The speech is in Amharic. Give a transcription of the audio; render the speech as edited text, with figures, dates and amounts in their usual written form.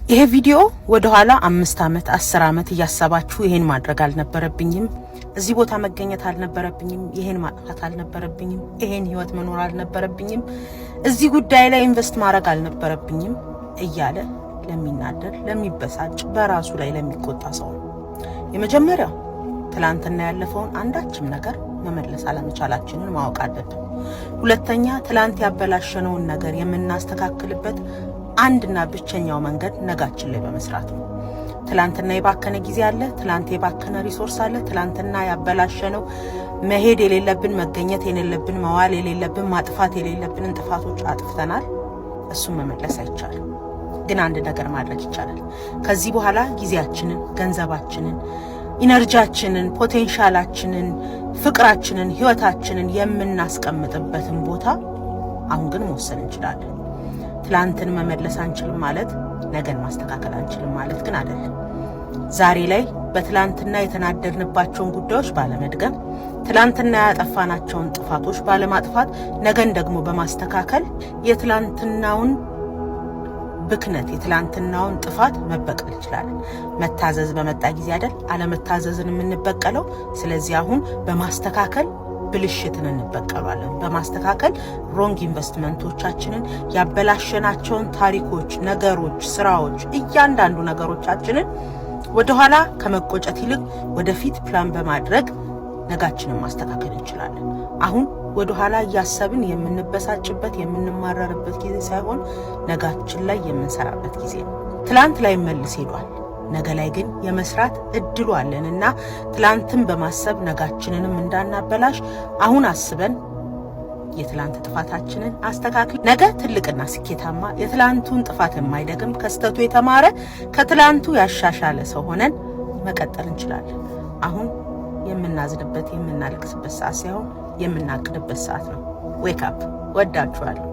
ይሄ ቪዲዮ ወደ ኋላ 5 አመት 10 አመት ያያሰባችሁ ይሄን ማድረግ አልነበረብኝም፣ እዚህ ቦታ መገኘት አልነበረብኝም፣ ይሄን ማጥፋት አልነበረብኝም፣ ይሄን ህይወት መኖር አልነበረብኝም፣ እዚህ ጉዳይ ላይ ኢንቨስት ማድረግ አልነበረብኝም እያለ ለሚናደር ለሚበሳጭ በራሱ ላይ ለሚቆጣ ሰው የመጀመሪያው ትላንትና ያለፈውን አንዳችም ነገር መመለስ አለመቻላችንን ማወቅ አለብን። ሁለተኛ ትላንት ያበላሸነውን ነገር የምናስተካክልበት አንድና ብቸኛው መንገድ ነጋችን ላይ በመስራት ነው። ትላንትና የባከነ ጊዜ አለ፣ ትላንት የባከነ ሪሶርስ አለ፣ ትላንትና ያበላሸነው መሄድ የሌለብን መገኘት የሌለብን መዋል የሌለብን ማጥፋት የሌለብን ጥፋቶች አጥፍተናል። እሱን መመለስ አይቻልም። ግን አንድ ነገር ማድረግ ይቻላል። ከዚህ በኋላ ጊዜያችንን፣ ገንዘባችንን፣ ኢነርጂያችንን፣ ፖቴንሻላችንን፣ ፍቅራችንን፣ ህይወታችንን የምናስቀምጥበትን ቦታ አሁን ግን መወሰን እንችላለን። ትላንትን መመለስ አንችልም ማለት ነገን ማስተካከል አንችልም ማለት ግን አይደለም። ዛሬ ላይ በትላንትና የተናደድንባቸውን ጉዳዮች ባለመድገም፣ ትላንትና ያጠፋናቸውን ጥፋቶች ባለማጥፋት፣ ነገን ደግሞ በማስተካከል የትላንትናውን ብክነት የትላንትናውን ጥፋት መበቀል ይችላል። መታዘዝ በመጣ ጊዜ አይደል አለመታዘዝን የምንበቀለው። ስለዚህ አሁን በማስተካከል ብልሽትን እንበቀላለን። በማስተካከል ሮንግ ኢንቨስትመንቶቻችንን ያበላሸናቸውን ታሪኮች፣ ነገሮች፣ ስራዎች እያንዳንዱ ነገሮቻችንን ወደ ኋላ ከመቆጨት ይልቅ ወደፊት ፕላን በማድረግ ነጋችንን ማስተካከል እንችላለን። አሁን ወደ ኋላ ያሰብን የምንበሳጭበት የምንማረርበት ጊዜ ሳይሆን ነጋችን ላይ የምንሰራበት ጊዜ ነው። ትላንት ላይ መልስ ሄዷል። ነገ ላይ ግን የመስራት እድሉ አለንና ትላንትን በማሰብ ነጋችንንም እንዳናበላሽ አሁን አስበን የትላንት ጥፋታችንን አስተካክል ነገ ትልቅና ስኬታማ የትላንቱን ጥፋት የማይደግም ከስተቱ የተማረ ከትላንቱ ያሻሻለ ሰው ሆነን መቀጠል እንችላለን። አሁን የምናዝንበት የምናለቅስበት ሰዓት ሳይሆን የምናቅድበት ሰዓት ነው። ዌክ አፕ። ወዳችኋለሁ።